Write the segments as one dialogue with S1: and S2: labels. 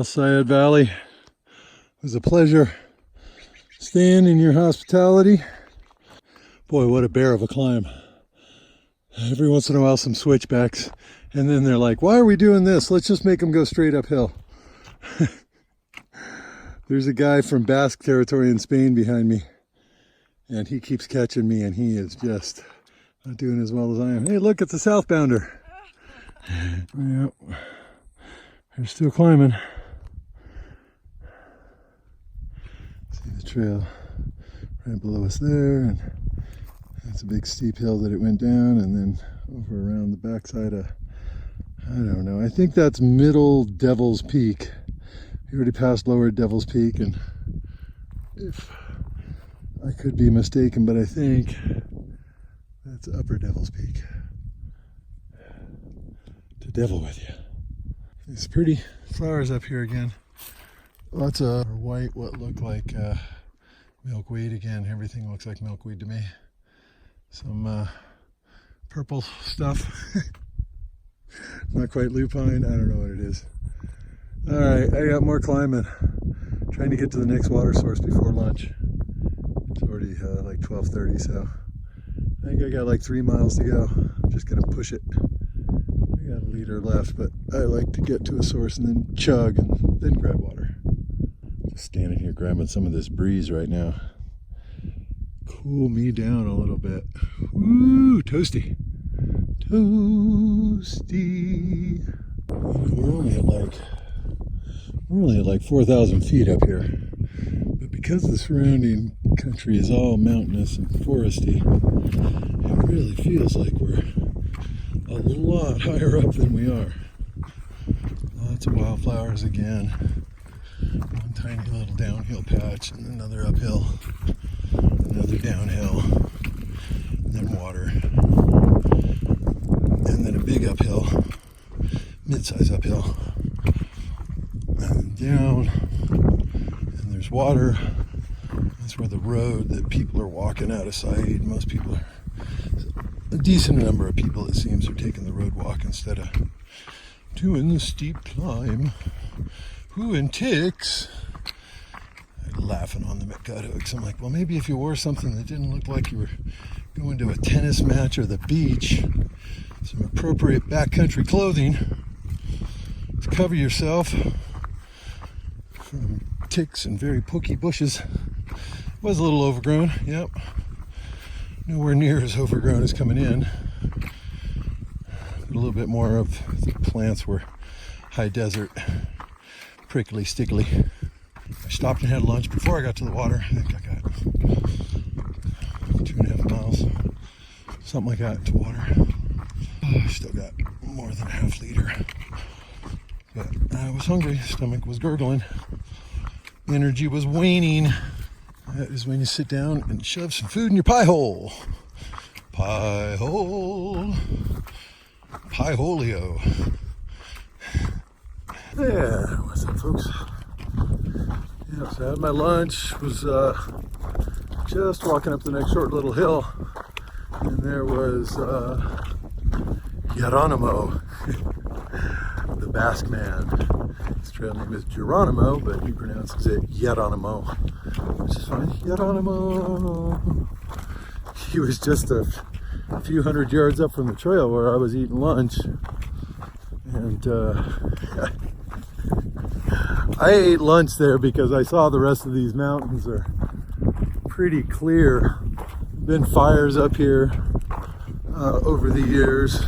S1: Sayed Valley. It was a pleasure staying in your hospitality. Boy, what a bear of a climb. Every once in a while some switchbacks, and then they're like, why are we doing this? Let's just make them go straight uphill. There's a guy from Basque territory in Spain behind me, and he keeps catching me, and he is just not doing as well as I am. Hey, look, it's a southbounder. Yep. They're still climbing. See the trail right below us there, and that's a big steep hill that it went down, and then over around the backside of, I don't know, I think that's Middle Devil's Peak. We already passed Lower Devil's Peak, and if I could be mistaken, but I think that's Upper Devil's Peak. To devil with you. These pretty flowers up here again. Lots of white, what look like milkweed again. Everything looks like milkweed to me. Some purple stuff. Not quite lupine. I don't know what it is. All right, I got more climbing. Trying to get to the next water source before lunch. It's already like 12:30, so I think I got like 3 miles to go. I'm just gonna push it. I got a liter left, but I like to get to a source and then chug and then grab water. Just standing here grabbing some of this breeze right now. Cool me down a little bit. Woo, toasty. Toasty. We're only at like 4,000 feet up here. But because the surrounding country is all mountainous and foresty, it really feels like we're a lot higher up than we are. Lots of wildflowers again. One tiny little downhill patch and another uphill. Another downhill, and then water, and then a big uphill, mid-size uphill, and down, and there's water. That's where the road that people are walking out of sight. Most people are, a decent number of people it seems are taking the road walk instead of doing the steep climb. Who in ticks? Laughing on the cut hooks. I'm like, well, maybe if you wore something that didn't look like you were going to a tennis match or the beach, some appropriate backcountry clothing to cover yourself from ticks and very pokey bushes. It was a little overgrown, yep. Nowhere near as overgrown as coming in. But a little bit more of the plants were high desert, prickly, stickly. I stopped and had lunch before I got to the water. I think I got 2.5 miles, something like that, to water. I still got more than a half liter. But I was hungry, stomach was gurgling, energy was waning. That is when you sit down and shove some food in your pie hole. Pie hole. Pie-holio. Yeah, what's up, folks? Yeah, so I had my lunch, was just walking up the next short little hill, and there was Geronimo, the Basque man. His trail name is Geronimo, but he pronounces it Geronimo, which is funny. Geronimo. He was just a few hundred yards up from the trail where I was eating lunch, and I ate lunch there because I saw the rest of these mountains are pretty clear. Been fires up here over the years,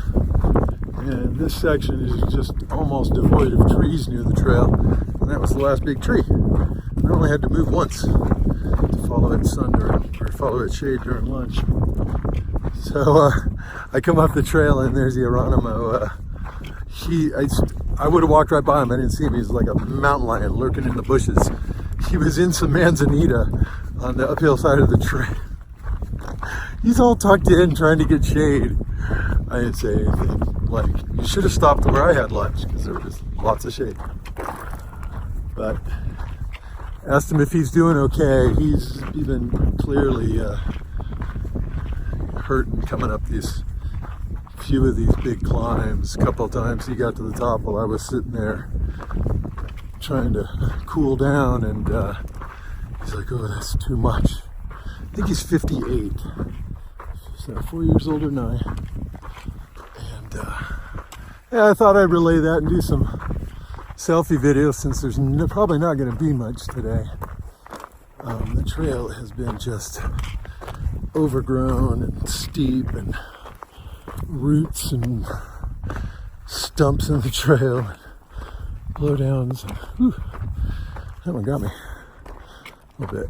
S1: and this section is just almost devoid of trees near the trail, and that was the last big tree. I only had to move once to follow its sun during, or follow its shade during lunch. So I come up the trail and there's Geronimo. I would have walked right by him. I didn't see him. He was like a mountain lion lurking in the bushes. He was in some manzanita on the uphill side of the trail. He's all tucked in trying to get shade. I didn't say anything. Like, you should have stopped where I had lunch because there was lots of shade. But asked him if he's doing okay. He's been clearly hurting coming up these few of these big climbs. A couple of times he got to the top while I was sitting there trying to cool down, and he's like, oh, that's too much. I think he's 58, so 4 years older than I. And yeah, I thought I'd relay that and do some selfie videos since there's probably not going to be much today. The trail has been just overgrown and steep, and roots and stumps in the trail, and blowdowns. Whew, that one got me a little bit.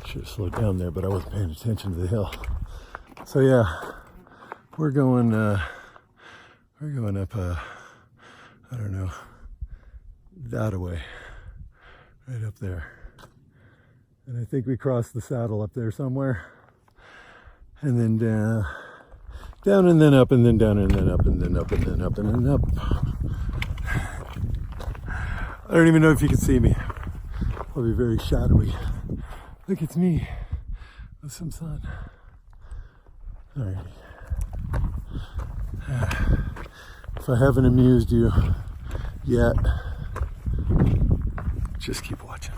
S1: Should have slowed down there, but I wasn't paying attention to the hill. So yeah, we're going up I don't know, that way, right up there. And I think we crossed the saddle up there somewhere, and then down and then up and then down and then up and then up and then up and then up. I don't even know if you can see me. It'll be very shadowy. Look, it's me with some sun. Alrighty. If I haven't amused you yet, just keep watching.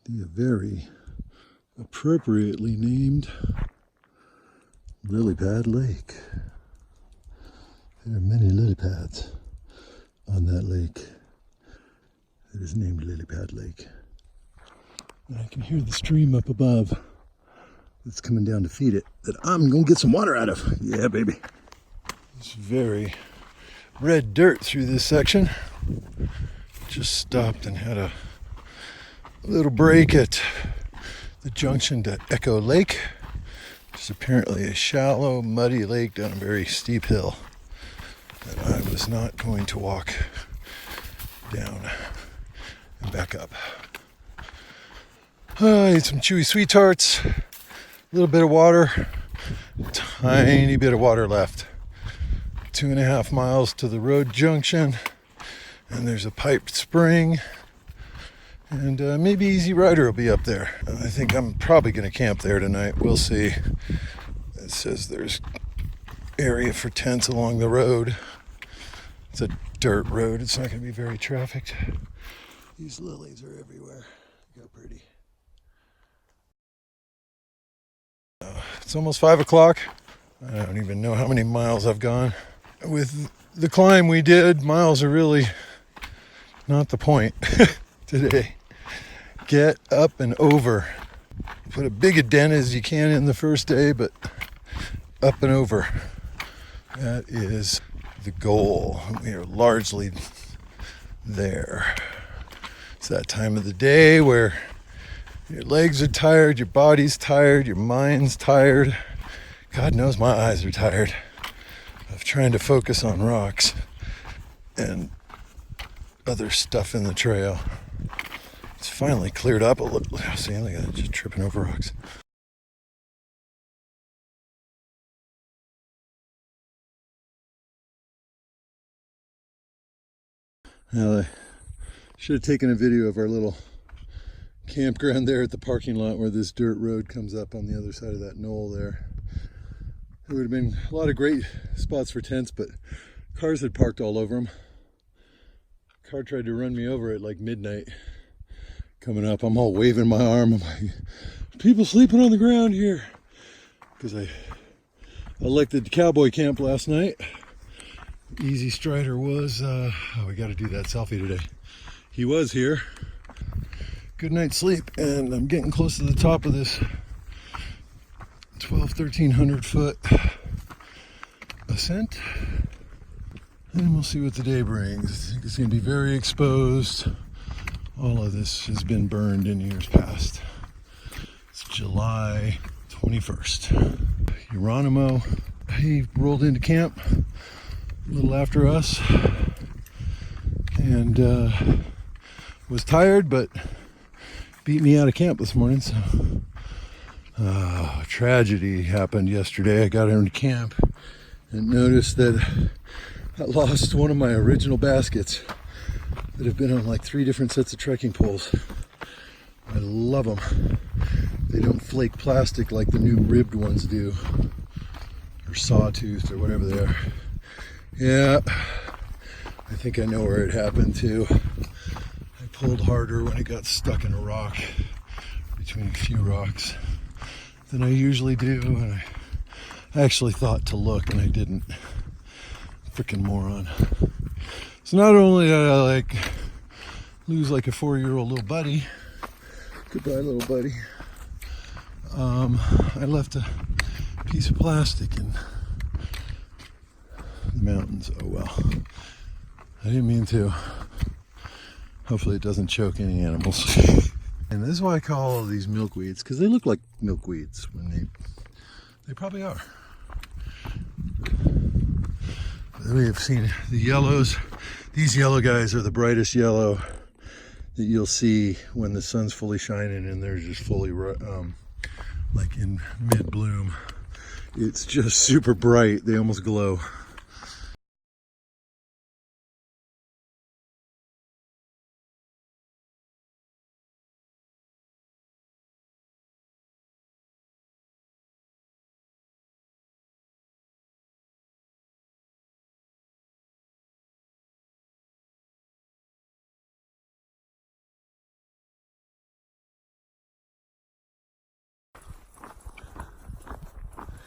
S1: The very appropriately named Lily Pad Lake. There are many lily pads on that lake. It is named Lily Pad Lake. And I can hear the stream up above that's coming down to feed it, that I'm gonna get some water out of. Yeah, baby. It's very red dirt through this section. Just stopped and had a little break at the junction to Echo Lake, which is apparently a shallow, muddy lake down a very steep hill that I was not going to walk down and back up. I ate some chewy sweet tarts, a little bit of water, tiny bit of water left. 2.5 miles to the road junction, and there's a piped spring, and maybe Easy Rider will be up there. I think I'm probably going to camp there tonight. We'll see. It says there's area for tents along the road. It's a dirt road. It's not going to be very trafficked. These lilies are everywhere. Look how pretty. It's almost 5 o'clock. I don't even know how many miles I've gone. With the climb we did, miles are really not the point today. Get up and over. Put a big a dent as you can in the first day, but up and over. That is the goal. We are largely there. It's that time of the day where your legs are tired, your body's tired, your mind's tired. God knows my eyes are tired of trying to focus on rocks and other stuff in the trail. It's finally cleared up a little. See, look at it, just tripping over rocks. Now, I should have taken a video of our little campground there at the parking lot where this dirt road comes up on the other side of that knoll there. There would have been a lot of great spots for tents, but cars had parked all over them. Car tried to run me over at like midnight. Coming up, I'm all waving my arm. I'm like, people sleeping on the ground here. Because I elected cowboy camp last night. Easy Strider was, oh, we got to do that selfie today. He was here. Good night's sleep, and I'm getting close to the top of this 1,300 foot ascent, and we'll see what the day brings. I think it's going to be very exposed. All of this has been burned in years past. It's July 21st. Geronimo, he rolled into camp a little after us, and was tired, but beat me out of camp this morning. So tragedy happened yesterday. I got into camp and noticed that I lost one of my original baskets that have been on like 3 different sets of trekking poles. I love them. They don't flake plastic like the new ribbed ones do, or sawtooth or whatever they are. Yeah, I think I know where it happened too. I pulled harder when it got stuck in a rock, between a few rocks, than I usually do, and I actually thought to look and I didn't. Frickin' moron. So not only did I like lose like a 4-year-old little buddy, goodbye little buddy, I left a piece of plastic in the mountains. Oh well. I didn't mean to. Hopefully it doesn't choke any animals. And this is why I call all these milkweeds, because they look like milkweeds when they probably are. We have seen the yellows. These yellow guys are the brightest yellow that you'll see when the sun's fully shining and they're just fully like in mid-bloom. It's just super bright. They almost glow.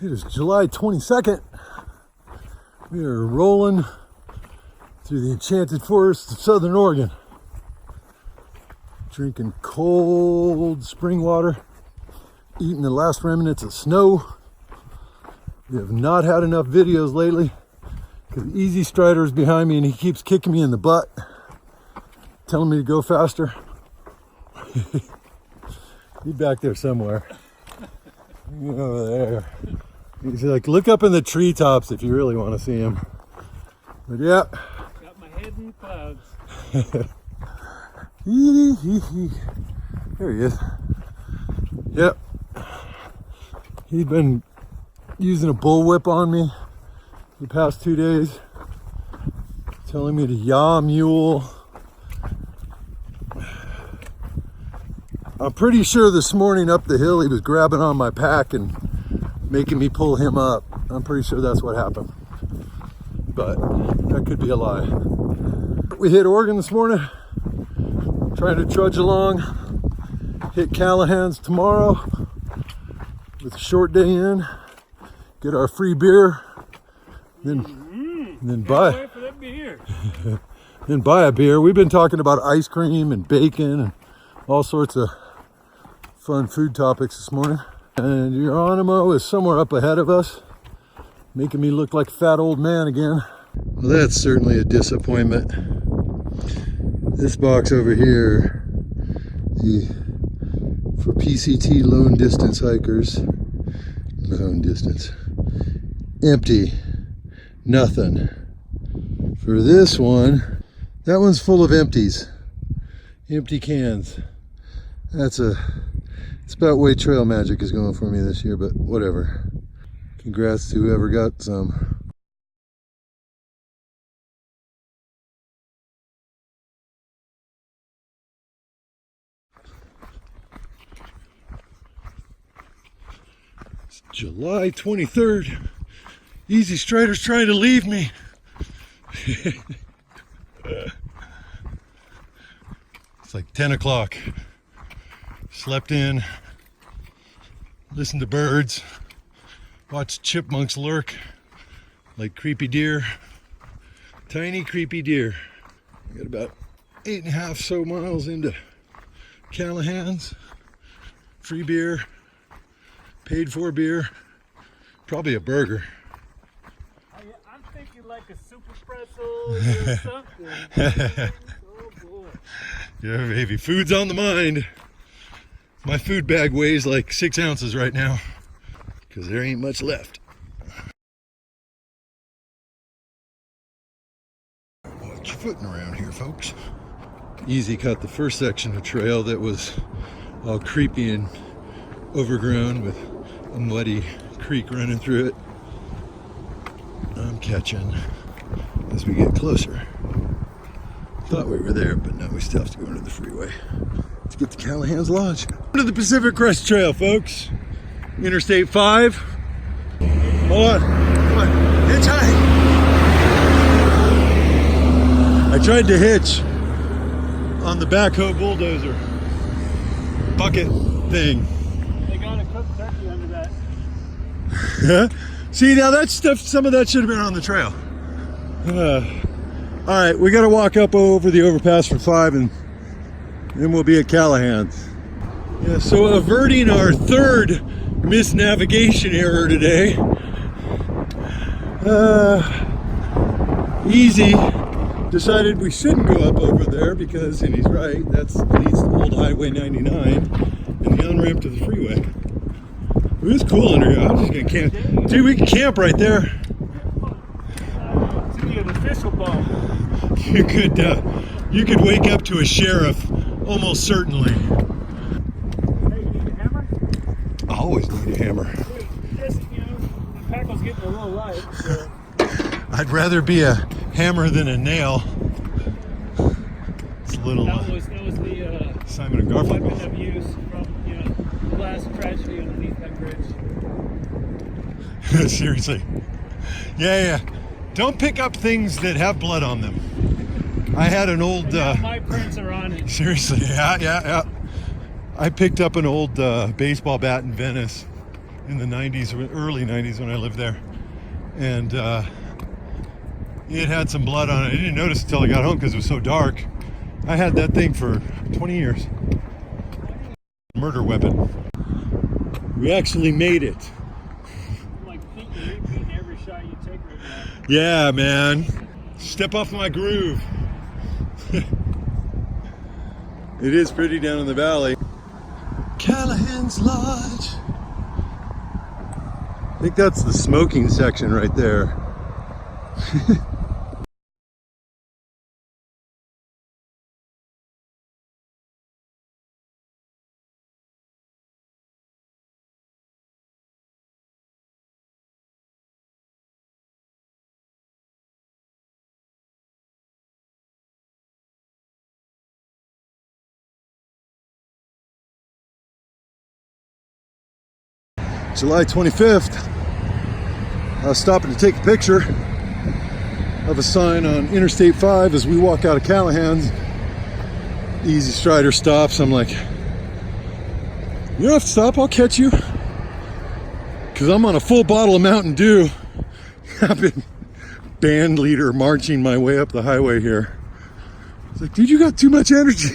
S1: It is July 22nd. We are rolling through the enchanted forests of Southern Oregon. Drinking cold spring water, eating the last remnants of snow. We have not had enough videos lately because Easy Strider is behind me and he keeps kicking me in the butt, telling me to go faster. He's back there somewhere. Over there. He's like, look up in the treetops if you really want to see him. But yeah.
S2: Got my head in the clouds.
S1: There he is. Yep. He's been using a bullwhip on me the past 2 days, telling me to yaw mule. I'm pretty sure this morning up the hill he was grabbing on my pack and making me pull him up. I'm pretty sure that's what happened, but that could be a lie. We hit Oregon this morning, trying to trudge along, hit Callahan's tomorrow with a short day in, get our free beer, then buy
S2: for that beer.
S1: then buy a beer. We've been talking about ice cream and bacon and all sorts of fun food topics this morning. And Geronimo is somewhere up ahead of us, making me look like a fat old man again. Well, that's certainly a disappointment. This box over here, for PCT long distance hikers, empty, nothing. For this one, that one's full of empties, empty cans. It's about way trail magic is going for me this year, but whatever. Congrats to whoever got some. It's July 23rd. Easy Strider's trying to leave me. It's like 10 o'clock. Slept in, listened to birds, watched chipmunks lurk like creepy deer, tiny creepy deer. I got about 8.5 so miles into Callahan's. Free beer, paid for beer, probably a burger.
S2: I'm thinking like a super pretzel or something. Oh boy.
S1: Yeah, baby, food's on the mind. My food bag weighs like 6 ounces right now because there ain't much left. Watch your footing around here, folks. Easy cut the first section of trail that was all creepy and overgrown with a muddy creek running through it. I'm catching as we get closer. Thought we were there, but now we still have to go into the freeway. Let's get to Callahan's Lodge. To the Pacific Crest Trail, folks. Interstate 5. Hold on. Come on. Hitchhike. I tried to hitch on the backhoe bulldozer bucket thing.
S2: They got a cooked turkey under that.
S1: See, now that stuff, some of that should have been on the trail. All right, we got to walk up over the overpass for 5 and then we'll be at Callahan's. Yeah, so averting our third misnavigation error today. Easy decided we shouldn't go up over there because, and he's right, that's leads to old Highway 99 and the on-ramp to the freeway. It was cool under here. I was just gonna camp. Dude, we can camp right there.
S2: To be an official bum.
S1: You could wake up to a sheriff, almost certainly.
S2: Hey, you need a hammer?
S1: I always need a hammer.
S2: Just, you know, the tackle's getting a little light, so.
S1: I'd rather be a hammer than a nail. It's a little.
S2: That was the
S1: Simon and Garfunkel.
S2: weapon of use from, you know, the last tragedy underneath that bridge.
S1: Seriously. Yeah. Don't pick up things that have blood on them. I had an old.
S2: My prints are on it.
S1: Seriously, yeah. I picked up an old baseball bat in Venice in the 90s, early 90s when I lived there. And it had some blood on it. I didn't notice until I got home because it was so dark. I had that thing for 20 years. Murder weapon. We actually made it.
S2: I'm like repeating every shot you take right now.
S1: Yeah, man. Step off my groove. It is pretty down in the valley. Callahan's Lodge. I think that's the smoking section right there. July 25th, I was stopping to take a picture of a sign on Interstate 5 as we walk out of Callahan's. Easy Strider stops. I'm like, you don't have to stop, I'll catch you. Because I'm on a full bottle of Mountain Dew. I've been band leader marching my way up the highway here. It's like, dude, you got too much energy.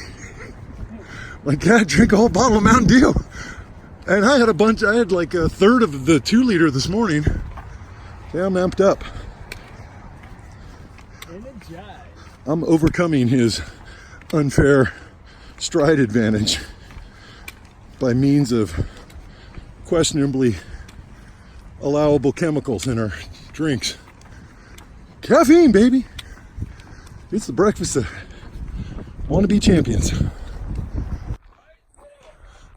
S1: Like, yeah, I drink a whole bottle of Mountain Dew. And I had like a third of the 2-liter this morning. Yeah, I'm amped up. I'm overcoming his unfair stride advantage by means of questionably allowable chemicals in our drinks. Caffeine, baby. It's the breakfast of wannabe champions.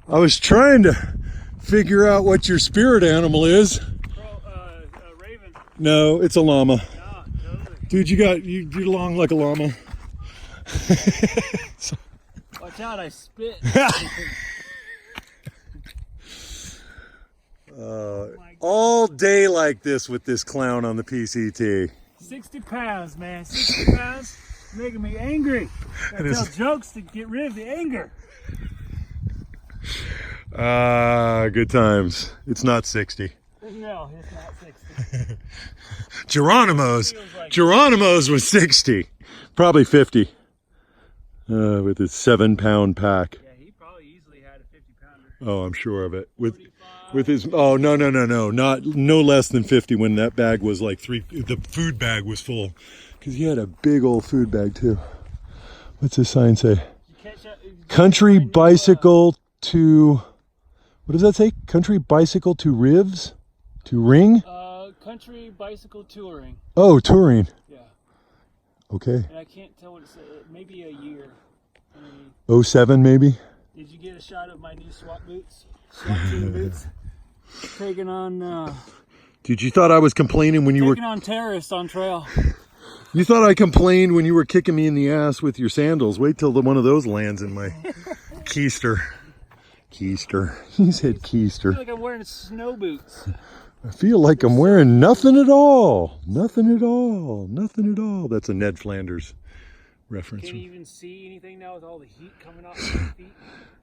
S1: I was trying to figure out what your spirit animal is.
S2: Raven.
S1: No, it's a llama.
S2: No, totally.
S1: Dude, you're long like a llama.
S2: Watch out, I spit.
S1: All day like this with this clown on the PCT.
S2: 60 pounds, man. 60 pounds. Making me angry. I tell jokes to get rid of the anger.
S1: Good times. It's not 60.
S2: No, it's not 60.
S1: Geronimo's was 60. Probably 50. With his 7-pound pack.
S2: Yeah, he probably easily had a 50-pounder.
S1: Oh, I'm sure of it. With his no, no less than 50 when that bag was like the food bag was full. Because he had a big old food bag too. What's this sign say? Country bicycle to, what does that say? Country bicycle to Rivs? To Ring?
S2: Country bicycle touring.
S1: Oh, touring.
S2: Yeah.
S1: Okay.
S2: And I can't tell what it said. Maybe a year.
S1: 07 maybe?
S2: Did you get a shot of my new SWAT boots? SWAT team boots? Taking on,
S1: Dude, you thought I was complaining when you were...
S2: taking on terrorists on trail.
S1: You thought I complained when you were kicking me in the ass with your sandals. Wait till one of those lands in my keister. Keister. He said keister.
S2: I feel like I'm wearing snow boots.
S1: I feel like I'm wearing nothing at all. Nothing at all. Nothing at all. That's a Ned Flanders reference.
S2: Can you even see anything now with all the heat coming off your feet?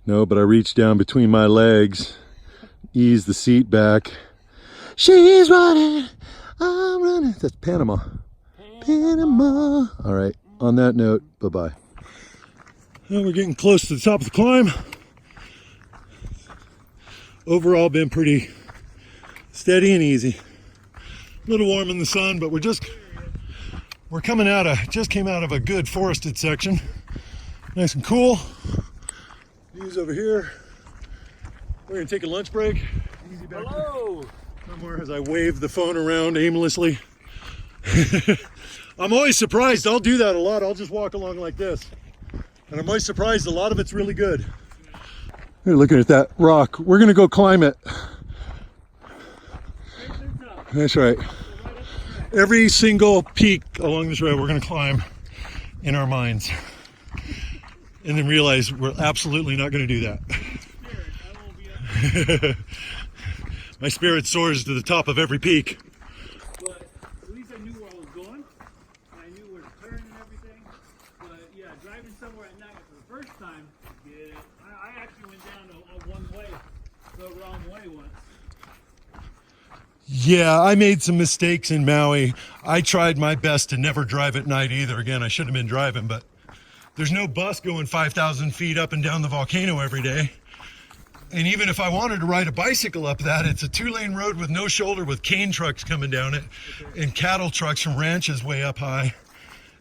S1: No, but I reached down between my legs, eased the seat back. She's running, I'm running. That's Panama. Panama. All right, on that note, bye-bye. Well, we're getting close to the top of the climb. Overall, been pretty steady and easy. A little warm in the sun, but we're coming out of, just came out of a good forested section. Nice and cool. Views over here. We're gonna take a lunch break. Easy back
S2: Hello.
S1: somewhere as I wave the phone around aimlessly. I'm always surprised. I'll do that a lot. I'll just walk along like this. And I'm always surprised. A lot of it's really good. You're looking at that rock. We're gonna go climb it. That's right. Every single peak along this road we're going to climb in our minds. And then realize we're absolutely not going to do that. My spirit soars to the top of every peak.
S2: But at least I knew where I was going. And I knew where to turn and everything. But yeah, driving somewhere at night for the first time, yeah, I actually went down a one way, the wrong way once.
S1: Yeah, I made some mistakes in Maui. I tried my best to never drive at night either. Again, I shouldn't have been driving, but there's no bus going 5,000 feet up and down the volcano every day. And even if I wanted to ride a bicycle up that, it's a 2-lane road with no shoulder with cane trucks coming down it and cattle trucks from ranches way up high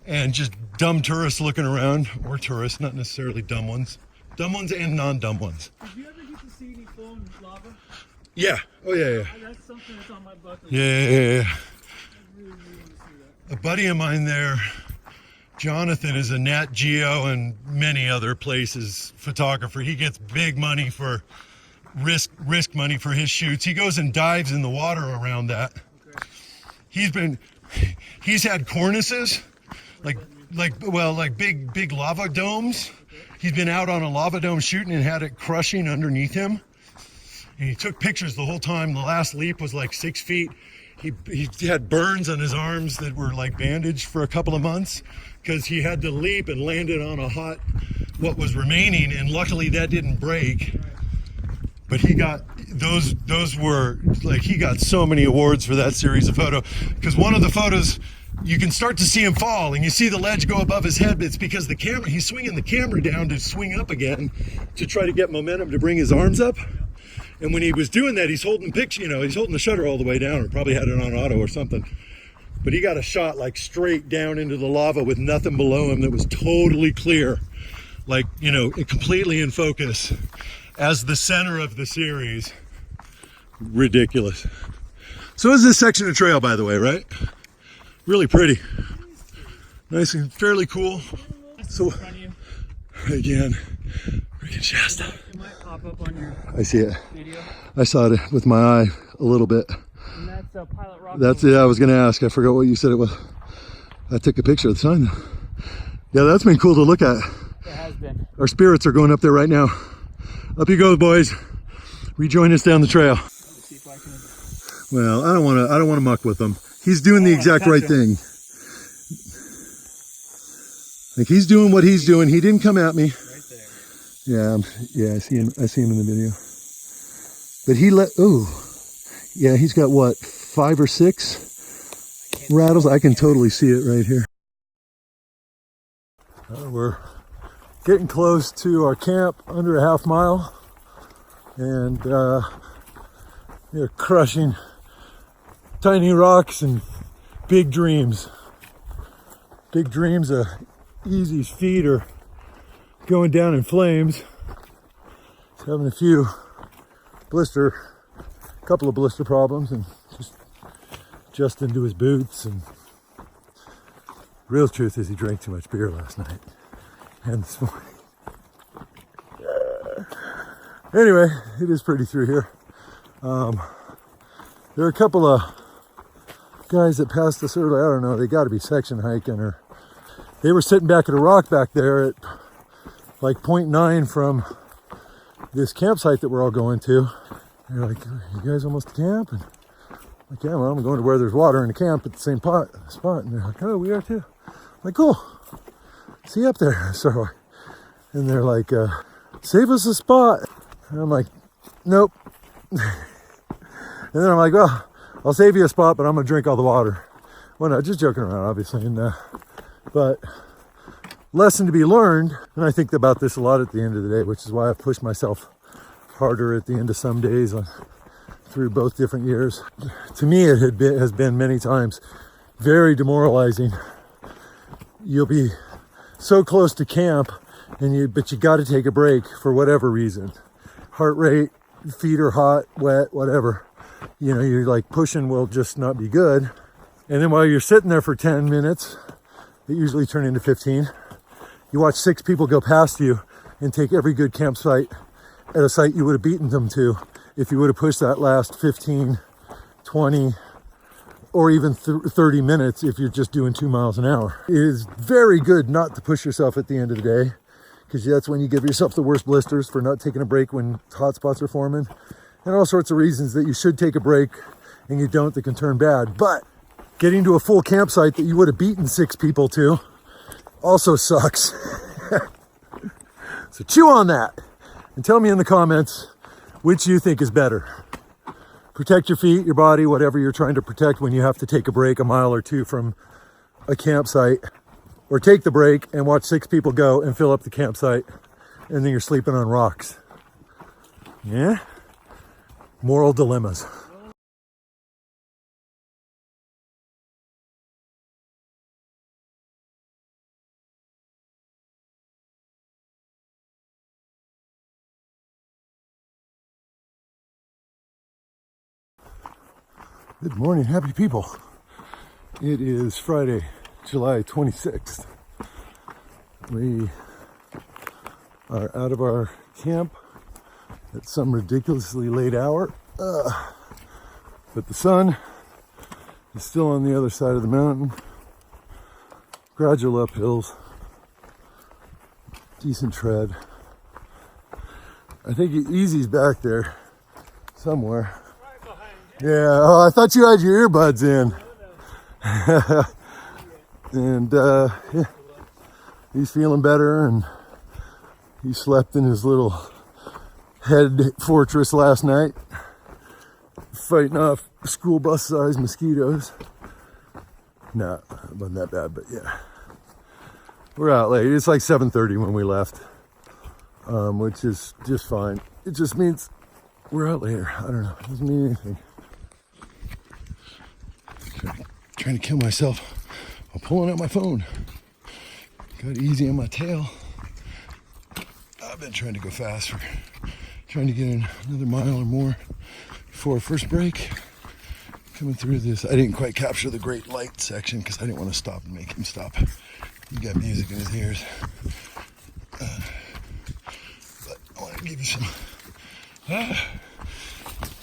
S1: and just dumb tourists looking around, or tourists, not necessarily dumb ones. Dumb ones and non-dumb ones.
S2: Did you ever get to see any flown lava?
S1: Yeah. Oh, yeah.
S2: That's something that's on my bucket list.
S1: Yeah.
S2: I really want to see that.
S1: A buddy of mine there, Jonathan, is a Nat Geo and many other places photographer. He gets big money for risk money for his shoots. He goes and dives in the water around that. Okay. He's had cornices, like big lava domes. Okay. He's been out on a lava dome shooting and had it crushing underneath him. And he took pictures the whole time. The last leap was like 6 feet. He had burns on his arms that were like bandaged for a couple of months because he had to leap and landed on a hot, what was remaining, and luckily that didn't break. But he got, those were, like, he got so many awards for that series of photos, because one of the photos, you can start to see him fall and you see the ledge go above his head, but it's because the camera, he's swinging the camera down to swing up again to try to get momentum to bring his arms up. And when he was doing that, he's holding he's holding the shutter all the way down, or probably had it on auto or something. But he got a shot like straight down into the lava with nothing below him that was totally clear, like, completely in focus as the center of the series. Ridiculous. So is this section of trail, by the way, right? Really pretty. Nice and fairly cool. So, again, freaking Shasta.
S2: It might pop up on your
S1: I see it.
S2: video.
S1: I saw it with my eye a little bit.
S2: And that's Pilot Rock.
S1: That's it. I was going to ask. I forgot what you said it was. I took a picture of the sign. Yeah, that's been cool to look at.
S2: It has been.
S1: Our spirits are going up there right now. Up you go, boys. Rejoin us down the trail.
S2: Let's see if I can...
S1: Well, I don't want to muck with him. He's doing the exact right thing. Like, he's doing what he's doing. He didn't come at me.
S2: Right there.
S1: Yeah, I see him in the video. But he's got what, 5 or 6 rattles? I can totally see it right here. We're getting close to our camp, under a half mile, and you're crushing tiny rocks and big dreams. Big dreams of Easy's feet are going down in flames. He's having a couple of blister problems, and just into his boots. And real truth is he drank too much beer last night and this morning. Anyway, it is pretty through here. There are a couple of guys that passed us earlier. I don't know, they got to be section hiking, or they were sitting back at a rock back there at like 0.9 from this campsite that we're all going to. They're like, "You guys almost to camp?" And I'm like, "Yeah, well, I'm going to where there's water in the camp at the same spot." And they're like, "Oh, we are too." I'm like, "Cool." see up there. So, and they're like, save us a spot. And I'm like, nope. And then I'm like, well, I'll save you a spot, but I'm gonna drink all the water. Well, no, just joking around, obviously. And but lesson to be learned, and I think about this a lot at the end of the day, which is why I've pushed myself harder at the end of some days through both different years. To me, it has been many times very demoralizing. You'll be so close to camp, but you got to take a break for whatever reason. Heart rate, feet are hot, wet, whatever. You know, you're like pushing will just not be good. And then while you're sitting there for 10 minutes, they usually turn into 15, you watch 6 people go past you and take every good campsite at a site you would have beaten them to if you would have pushed that last 15, 20, or even 30 minutes if you're just doing 2 miles an hour. It is very good not to push yourself at the end of the day, because that's when you give yourself the worst blisters for not taking a break when hot spots are forming, and all sorts of reasons that you should take a break and you don't that can turn bad. But getting to a full campsite that you would have beaten 6 people to also sucks. So chew on that and tell me in the comments which you think is better. Protect your feet, your body, whatever you're trying to protect when you have to take a break a mile or 2 from a campsite, or take the break and watch 6 people go and fill up the campsite and then you're sleeping on rocks. Yeah? Moral dilemmas. Good morning, happy people. It is Friday, July 26th. We are out of our camp at some ridiculously late hour, but the sun is still on the other side of the mountain. Gradual uphills, decent tread. I think Easy's back there somewhere. Yeah, oh, I thought you had your earbuds in. And yeah, he's feeling better, and he slept in his little head fortress last night, fighting off school bus sized mosquitoes. No, it wasn't that bad, but yeah. We're out late. It's like 7:30 when we left, which is just fine. It just means we're out later. I don't know. It doesn't mean anything. Trying to kill myself while pulling out my phone. Got Easy on my tail. I've been trying to go fast for trying to get in another mile or more before our first break. Coming through this, I didn't quite capture the great light section because I didn't want to stop and make him stop. He got music in his ears. But I want to give you some.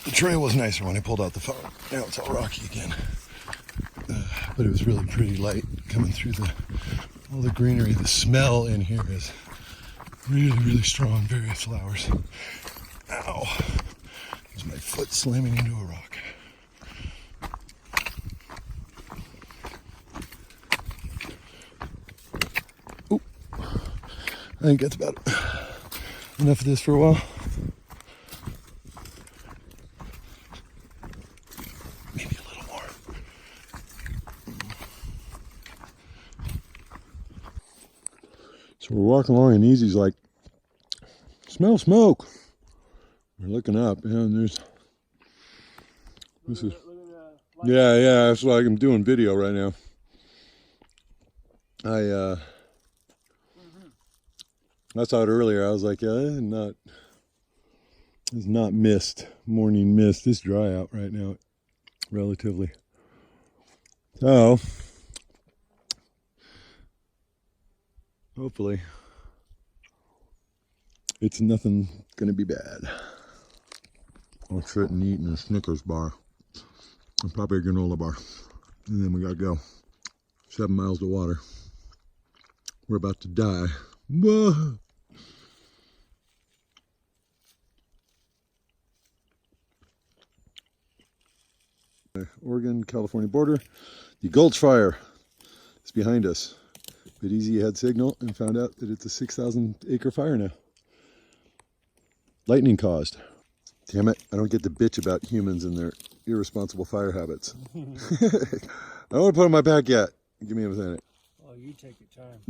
S1: The trail was nicer when I pulled out the phone. Now it's all rocky again. But it was really pretty light coming through all the greenery. The smell in here is really, really strong. Various flowers. Ow! There's my foot slamming into a rock. Oh, I think that's about enough of this for a while. So we're walking along and Easy's like, smell smoke. We're looking up and this is, yeah, it's like I'm doing video right now. I saw it earlier. I was like, yeah, it's not mist, morning mist. It's dry out right now, relatively. So, hopefully, it's nothing gonna be bad. I'll sit and eat in a Snickers bar, and probably a granola bar, and then we gotta go. 7 miles to water. We're about to die. Whoa. Oregon, California border. The Gulch Fire is behind us. Bit easy had signal and found out that it's a 6,000 acre fire now. Lightning caused. Damn it, I don't get to bitch about humans and their irresponsible fire habits. I don't want to put on my back yet. Give me a minute.
S2: Oh, you take your time.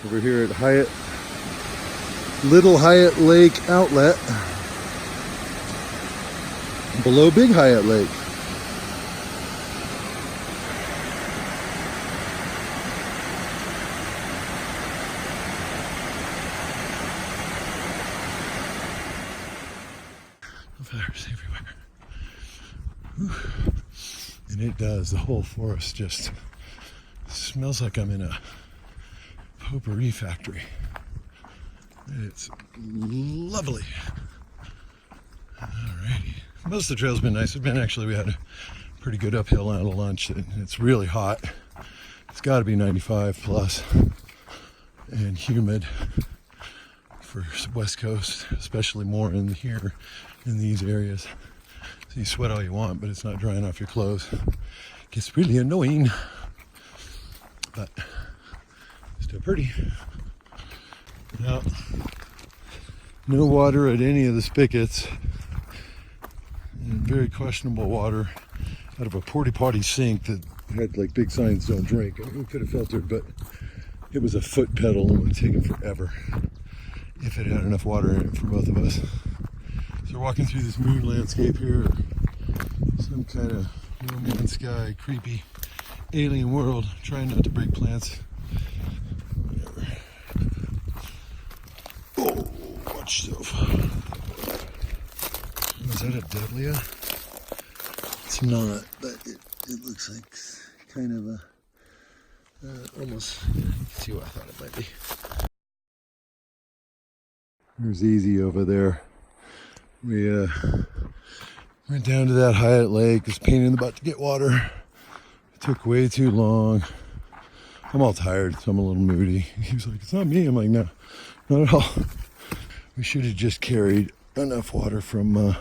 S1: Over here at Hyatt, Little Hyatt Lake Outlet, below Big Hyatt Lake. Fires everywhere. Whew. And it does. The whole forest just smells like I'm in a potpourri factory. It's lovely. Alrighty. Most of the trail's been nice. We had a pretty good uphill out of lunch. It's really hot. It's got to be 95 plus and humid for West Coast, especially more in here in these areas. So you sweat all you want, but it's not drying off your clothes. It gets really annoying, but still pretty. Now, no water at any of the spigots, and very questionable water out of a porta-potty sink that had like big signs, don't drink. I mean, we could have filtered, but it was a foot pedal and it would have taken forever if it had enough water in it for both of us. So we're walking through this moon landscape here, some kind of no man's sky, creepy alien world, trying not to break plants. Whatever. Oh, watch yourself. Is that a Dudleya? It's not, but it looks like kind of a, almost, see what I thought it might be. There's Easy over there. We went down to that Hyatt Lake. It's a pain in the butt to get water. It took way too long. I'm all tired, so I'm a little moody. He was like, it's not me. I'm like, no, not at all. We should have just carried enough water from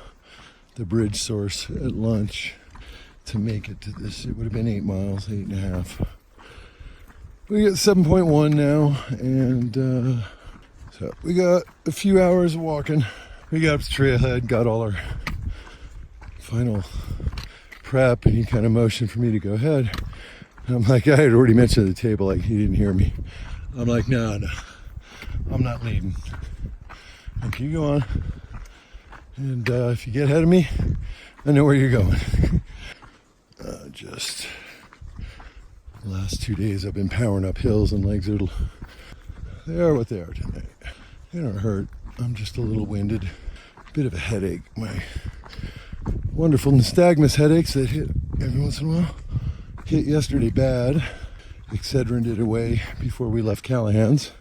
S1: the bridge source at lunch to make it to this. It would have been 8 miles, 8.5. We got 7.1 now, and so we got a few hours of walking. We got up the trailhead, got all our final prep, and he kind of motioned for me to go ahead. And I'm like, I had already mentioned at the table, like he didn't hear me. I'm like, no, I'm not leading. Like, you go on. And if you get ahead of me, I know where you're going. Just the last 2 days I've been powering up hills and legs they are what they are tonight. They don't hurt. I'm just a little winded. Bit of a headache. My wonderful nystagmus headaches that hit every once in a while hit yesterday bad. Excedrin did away before we left Callahan's.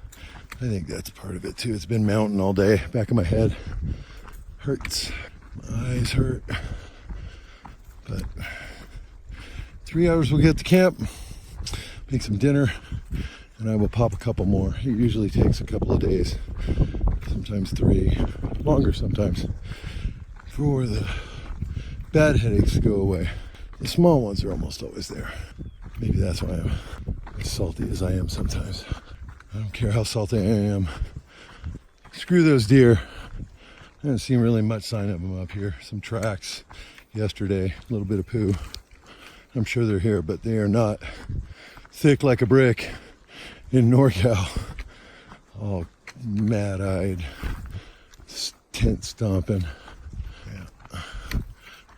S1: I think that's part of it too. It's been mounting all day. Back of my head hurts. My eyes hurt. But 3 hours we'll get to camp, make some dinner, and I will pop a couple more. It usually takes a couple of days, sometimes 3, longer sometimes, for the bad headaches to go away. The small ones are almost always there. Maybe that's why I'm as salty as I am sometimes. I don't care how salty I am. Screw those deer. I haven't seen really much sign of them up here. Some tracks yesterday, a little bit of poo. I'm sure they're here, but they are not thick like a brick in NorCal. All mad-eyed, tent stomping. Yeah.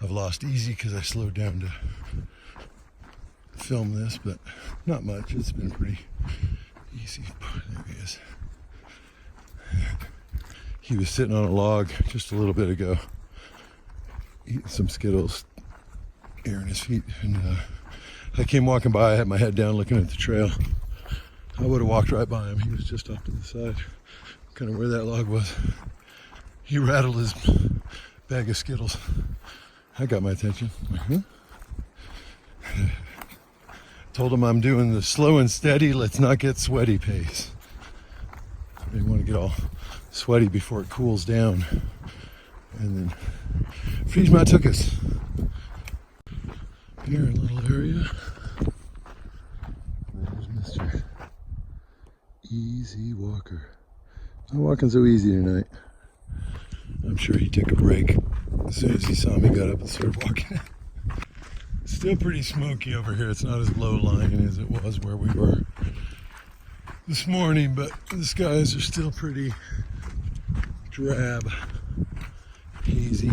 S1: I've lost Easy because I slowed down to film this, but not much. It's been pretty easy. There he is. He was sitting on a log just a little bit ago, eating some Skittles, airing his feet, and I came walking by. I had my head down looking at the trail. I would have walked right by him. He was just off to the side, kind of where that log was. He rattled his bag of Skittles. That got my attention. Like, huh? Told him I'm doing the slow and steady, let's not get sweaty pace. I didn't want to get all sweaty before it cools down. And then freeze my tuchus. Here, a little area. There's my Mr. Easy Walker. Not walking so easy tonight. I'm sure he took a break as soon as he saw me got up and started walking. Still pretty smoky over here. It's not as low lying as it was where we were this morning, but the skies are still pretty drab, hazy.